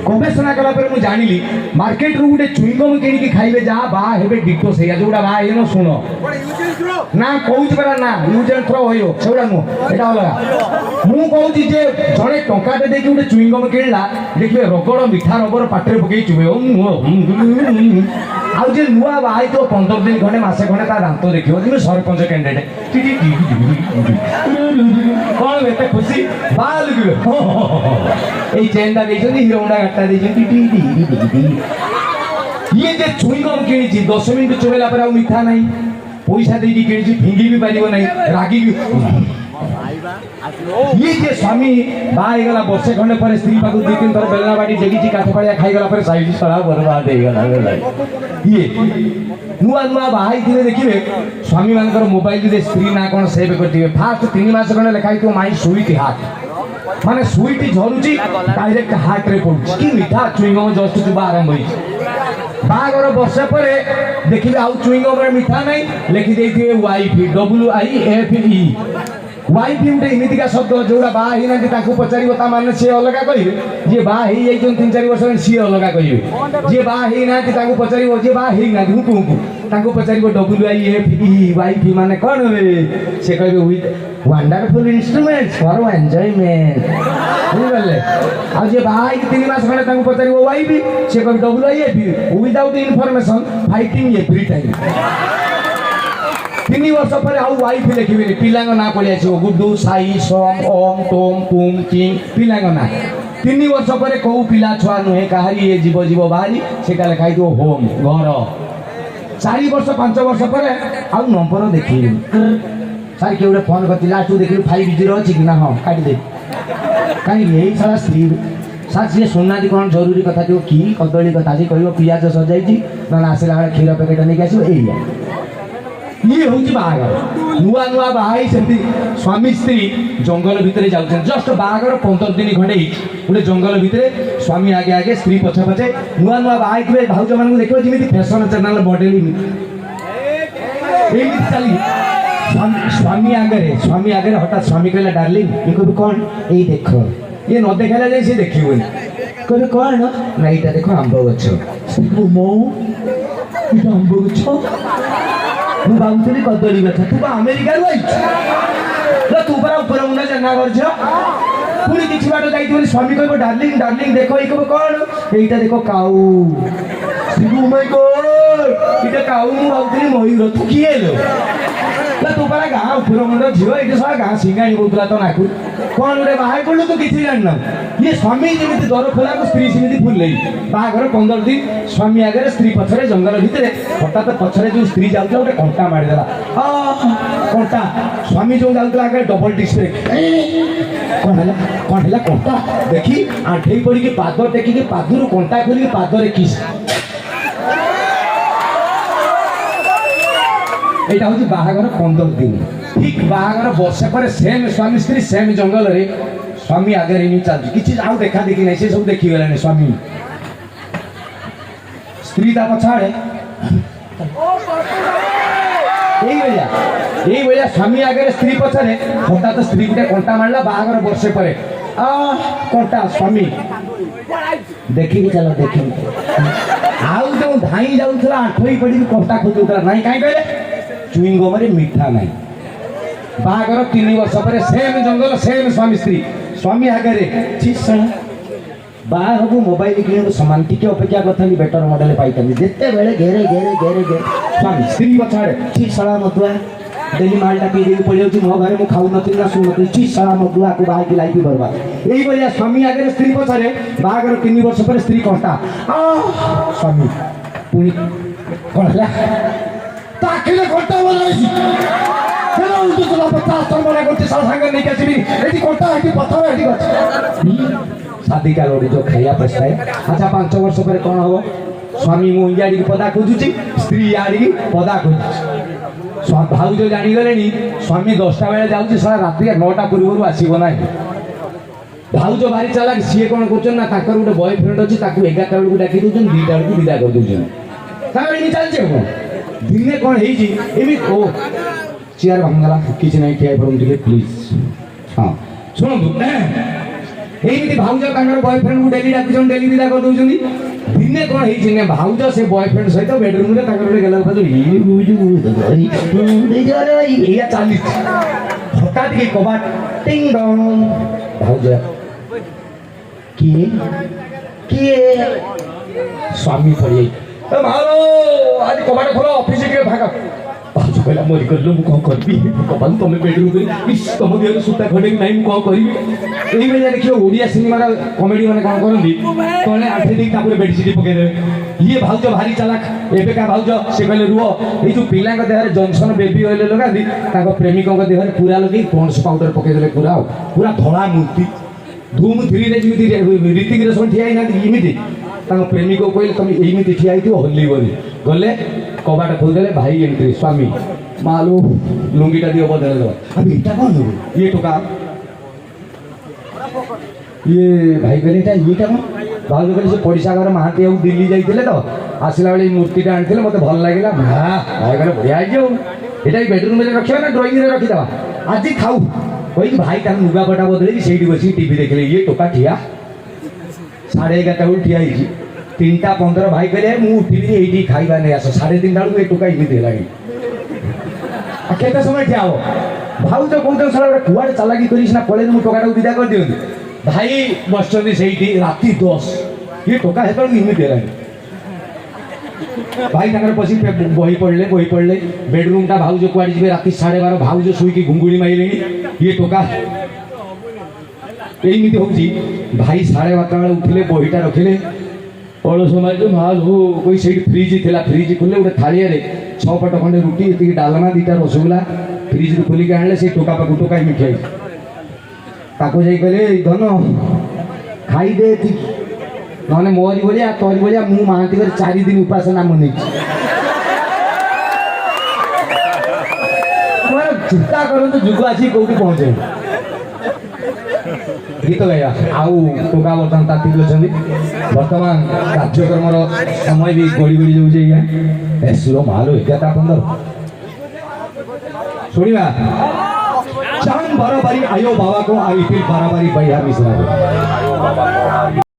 गवेषणा कला पर मु जानिली मार्केट रू गुटे चुईंगम किनिकी खाइबे जा बा हेबे डिटो सेया जोडा बा हेनो सुनो ना कहूच परा ना यूज एंड थ्रो होयो सेउडा मु एटा होला मु कहूची जे जणे टंका दे देकी गुटे चुईंगम किनला देखिबे रगड़ मिठा रबर पाटरे पकई चुबे आउ जे नुआ बाई तो 15 दिन खंडे मासे खंडे ता दांत देखिबो तुम सरपंच कैंडिडेट कौन एते खुशी बाल ए चेंदा देखियो हीरो होंडा गाटा देखियो ये जे चुईंगम किनिची 10 मिनिट चुबेला पर मिठा नहीं पैसा देकी किनिची फिंगी भी पारिबो नहीं रागी भी ये जे स्वामी बाई गला वर्षे खंडे पर स्त्री पाकु 2-3 थर बेलना बाटी जगी काठपाड़िया खाई गला पर साइड सड़ा बर्बाद हे गला ये नुआ नुआ बाई दिने देखिबे स्वामी मानकर मोबाइल दे स्त्री ना कोन सेव करथिबे फास्ट 3 मास खंडे लेखाई तो माई सुईती हाथ माने सुईती झरुची डायरेक्ट हार्ट रे पडुची कि मिठा चुईंगम जस्ट जुबा आरंभ होई बागर वर्षे पर देखिबे आउ चुईंगम रे मिठा नहीं लिखि देथिबे वाईफी WIFE वाइफ गुटे एमितिका शब्द जोड़ा बा हिना पचार ता माने सी अलग कहे जे बा 3-4 वर्ष सी अलग कहे जे बा हिना पचार जे बा हिना हुकु हुकु पचार WIFE वाइफ माने कौन हुए से कहे with wonderful instruments for enjoyment बुझले आ जे बा 3 मास खंडे पचार वाइफ से कहे WIFE without information fighting every time 3 वर्ष पर आउ वाइफ लिखिबे पिलांग ना पड़ी आछो गुड्डू साई सोम ओम टोम पुम किंग पिलांग ना 3 वर्ष पर को पिला छुआ नुहे कहारी ये जीव जीव बाहरी से का लिखाई दो होम घर 4 वर्ष 5 वर्ष पर आउ नंबर देखिबे सर के फोन करतिला तू देखि 5G अछि कि ना हां काटी दे काई यही सारा स्त्री सर से सुनना दी कोन जरूरी कथा जो की कदली कथा जी कहबो पियाज सजाई छी ना आसिला बेले खीर पैकेट नहीं आसो एइया ये हूँ बाहागर नुआ नुआ बाहाई से स्वामी स्त्री जंगल भितर जाऊँ जस्ट बाहागर 15 दिन खंडे गोटे जंगल भितर स्वामी आगे आगे स्त्री पछे पछे नुआ नुआ बाहाई थे भाउज मान देखो जमी फैशन चैनल मॉडल चली स्वामी आगे हठात स्वामी कहला डार्लिंग ये कभी कौन यही देख ये न देखा जाए सी देख कभी कौन ना यहाँ देख आंब गछ मो आंब गछ मु बाबुली कदली गछ तू अमेरिका तू परा ऊपर मुंडा जन्ना कर पुणी किसी बाट जाइए स्वामी कह डार्लिंग डार्लिंग देख ये कह कौन यहीटा देख काऊ माय गॉड इटा काऊ मु बाबुली मयूर तू किए लो तू परा गाँ ऊपर मुंड झील ये सब गाँ सिंगाणी बोलता तो नाकू कौन गोटे बाहर कलु तू किसी जानना ये स्वामी जमी दर खोला स्त्री सेमती फुल बाहागर 15 दिन स्वामी आगे स्त्री पछरे जंगल भितर हठात पछरे जो स्त्री जाऊँ गोटे कंटा मारिदेला कंटा स्वामी जो जाऊला आगे डबल डिस्प्ले कौन है कंटा देखी आंठे पड़ी पाद टेकिकी पादर कंटा खोल पादरे किस यहाँ हूँ बाहागर 15 दिन ठीक बाहागर वर्षे पर सेम स्वामी स्त्री सेम जंगल रे स्वामी आगे नहीं चलती किसी आउ देखा देखी नहीं से सब देखी गलानी स्वामी स्त्री ता पछाड़े यही भैया स्वामी आगे स्त्री पछाड़े हठात स्त्री गोटे कंटा मारला बाहागर वर्षे पर कंटा स्वामी देखी चलो देखी आउ जो धाई जाऊला आठोई पड़ी कंटा खोजुला ना कहीं कहले चुईंगम रे मिठा नहीं बाहागर 3 वर्ष पर सेम जंगल सेम स्वामी स्त्री स्वामी आगे बाहू मोबाइल किण सामान टी अपेक्षा करते बेटर मॉडल पाई जिते बेले घेरे घेरे घेरे घेरे स्वामी स्त्री पछाड़े ठीक साला मधुआ डेली मालटा पी दे पड़ जाऊँ मो घरे मुझे खाऊ नी ना शुणु ठीक साला मधुआ को बाहर की लाइफ बर्बाद यही भाया स्वामी आगे स्त्री पछाड़े बाहागर 3 वर्ष पर स्त्री कंटा स्वामी पुणी कौन है ताकिले कंटा बोलाइसी हेलो उल्टू चला 50 थर मना करते साल सांगे नहीं कैसी एटी कंटा एटी पत्थर एटी गछ शादी का लोड़ी जो खाइया पछताए अच्छा 5 वर्ष पर कौन हो स्वामी मु इयाडी की पदा खोजुची स्त्री इयाडी की पदा खोजुची स्वामी भाऊ जो जानी गलेनी स्वामी 10टा बेले जाउची सारा रात्रि 9टा पूर्व आसीबो नाही भाऊ जो भारी चालाक सीए कोन करछन ना ताकर गोटे बॉयफ्रेंड अछि ताकू 11टा बेलू डाकी दोछन 2टा बेलू विदा कर दोछन ताकर नी चलछे को दिने कोन हेजी एमी ओ चेयर भांगला किछ नहीं ठिया पड़म टिके प्लीज हां सुनो ଏମିତି ଭାଉଜ ତାଙ୍କର ବୟଫ୍ରେଣ୍ଡକୁ ଡେଲି ଡାକୁଛନ୍ତି, ଡେଲି ବିଦା କରିଦେଉଛନ୍ତି। ଦିନେ କ'ଣ ହେଇଛି ନା ଭାଉଜ ସେ ବୟଫ୍ରେଣ୍ଡ ସହିତ ବେଡରୁମରେ ତାଙ୍କର ଗୋଟେ ଗେଲା ଏଇଆ ଚାଲିଛି। ହଠାତ୍ ଟିକେ କବାଟ ଟିଙ୍ଗ ଡଙ୍ଗ। ଭାଉଜ କିଏ କିଏ? ସ୍ୱାମୀ ପଡ଼ିଯାଇ ମାଲୋ ଆଜି କବାଟ ଖୋଲ, ଅଫିସ ଟିକେ ଫାଙ୍କା। ଭାଉଜ କହିଲା ମରିଗଲ ମୁଁ କ'ଣ କରିବି? କବାଲ ତମେ ବେଡରୁମରେ ଇସ୍ ତମ ଦେହରେ ସୂତା ଖଣ୍ଡେକି ନାହିଁ ମୁଁ କ'ଣ କରିବି? এইଭଳିଆ ଦେଖିବ ଓଡ଼ିଆ ସିନେମାର କମେଡି ମାନେ କ'ଣ କରନ୍ତି, ତଳେ ଆଣ୍ଠେଇ ଦେଇକି ତାପରେ ବେଡସିଟ୍ ପକେଇଦେବେ। ଇଏ ଭାଉଜ ଭାରି ଚାଲାକ। ଏବେକା ଭାଉଜ ସେ କହିଲେ ରୁହ, ଏଇ ଯୋଉ ପିଲାଙ୍କ ଦେହରେ ଜନସନ ବେବି ଅଏଲ ଲଗାନ୍ତି ତାଙ୍କ ପ୍ରେମିକଙ୍କ ଦେହରେ ପୁରା ଲଗେଇ ପଣ୍ଡସ ପାଉଡର ପକେଇଦେଲେ, ପୁରା ଧଳା ମୂର୍ତ୍ତି। ଧୁମ୍ 3ରେ ଯେମିତି ରୀତିକ ରୋଶନ ଠିଆ ହେଇନାହାନ୍ତି ଏମିତି ତାଙ୍କ ପ୍ରେମିକକୁ କହିଲେ ତମେ ଏମିତି ଠିଆ ହେଇଥିବ ହଲିବନି। ଗଲେ କବାଟ ଖୋଲିଦେଲେ, ଭାଇ ଏଣ୍ଟ୍ରି ସ୍ୱାମୀ ମାଲୋ ଲୁଙ୍ଗିଟା ଦିଅ ବଦଳେଇ ଦେବା। ଏଇଟା କ'ଣ ହବ? ଇଏ ଟୋକା ଇଏ ଭାଇ କହିଲେ ଏଇଟା ଇଏଟା କ'ଣ? ଭାଉଜ କହିଲେ ସେ ପଡ଼ିଶା ଘର ମାହାନ୍ତି ଆଉ ଦିଲ୍ଲୀ ଯାଇଥିଲେ ତ ଆସିଲା ବେଳେ ଏଇ ମୂର୍ତ୍ତିଟା ଆଣିଥିଲେ ମୋତେ ଭଲ ଲାଗିଲା। ଭାଇ କହିଲେ ବଢ଼ିଆ ହେଇଛି ଆଉ ଏଇଟା ଏଇ ବେଡରୁମ୍ରେ ରଖିବା ନା ଡ୍ରଇଂରେ ରଖିଦେବା? ଆଜି ଖାଉ କହିକି ଭାଇ ତାଙ୍କ ଲୁଗାପଟା ବଦଳେଇକି ସେଇଠି ବସିକି ଟିଭି ଦେଖିଲେ। ଇଏ ଟୋକା ଠିଆ 11:30 ବେଳକୁ ଠିଆ ହେଇଛି। 3:15 ଭାଇ କହିଲେ ମୁଁ ଉଠିବି ଏଇଠି ଖାଇବା ନେଇ ଆସ। 3:30 ବେଳକୁ ଏ ଟୋକା ଏମିତି ହେଲାଣି। ଆଉ କେତେ ସମୟ ଠିଆ ହବ? ଭାଉଜ କହୁଛନ୍ତି ସାରା ଗୋଟେ କୁଆଡ଼େ ଚାଲାକି କରି ସିନା ପଳେଇଲେ ମୁଁ ଟୋକାଟାକୁ ବିଦା କରିଦିଅନ୍ତି। ଭାଇ ବସିଛନ୍ତି ସେଇଠି ରାତି 10। ଇଏ ଟୋକା ସେତେବେଳକୁ ଏମିତି ହେଲାଣି। ଭାଇ ତାଙ୍କର ବସି ବହି ପଢ଼ିଲେ। ବେଡରୁମଟା ଭାଉଜ କୁଆଡ଼େ ଯିବେ ରାତି 12:30। ଭାଉଜ ଶୋଇକି ଘୁଙ୍ଗୁଳି ମାଇଲେଣି। ଇଏ ଟୋକା ଏଇମିତି ହେଉଛି। ଭାଇ 12:30 ବେଳେ ଉଠିଲେ, ବହିଟା ରଖିଲେ, ଅଳସ ମାରିଲେ ମାଲୋ କହି ସେଇଠି ଫ୍ରିଜ୍ ଥିଲା। ଫ୍ରିଜ୍ ଖୋଲିଲେ ଗୋଟେ ଥାଳିଆରେ 6 ପଟ ଖଣ୍ଡେ ରୁଟି, ଏତିକି ଡାଲମା, 2ଟା ରସଗୋଲା ଫ୍ରିଜ୍ରୁ ଖୋଲିକି ଆଣିଲେ। ସେଇ ଟୋକା ପାଖକୁ ଟୋକା ଏମିତି ଖାଇଛି। ତାକୁ ଯାଇ କହିଲେ ଧନ ଖାଇଦେ ଏତିକି, ନହେଲେ ମୋରି ଭଳିଆ ତୋରି ଭଳିଆ ମୁଁ ମାହାନ୍ତି କରି 4 ଦିନ ଉପାସ ନାମ ନେଇଛି। ଚିନ୍ତା କରନ୍ତୁ ଯୁଗ ଆସି କୋଉଠି ପହଞ୍ଚେଇବ। ଗୀତ ଗାଇବା ଆଉ ଟୋକା ବର୍ତ୍ତମାନ ତାତିକି ଅଛନ୍ତି। ବର୍ତ୍ତମାନ କାର୍ଯ୍ୟକ୍ରମର ସମୟ ବି ଗଡ଼ି ଗଡ଼ି ଯାଉଛି। ଆଜ୍ଞା ଏସୁର ମାଲୋ 11:15 ଶୁଣିବା। चांद बाराबारी आयो बाबा को आई फिर बाराबारी भैया मिश्रा को।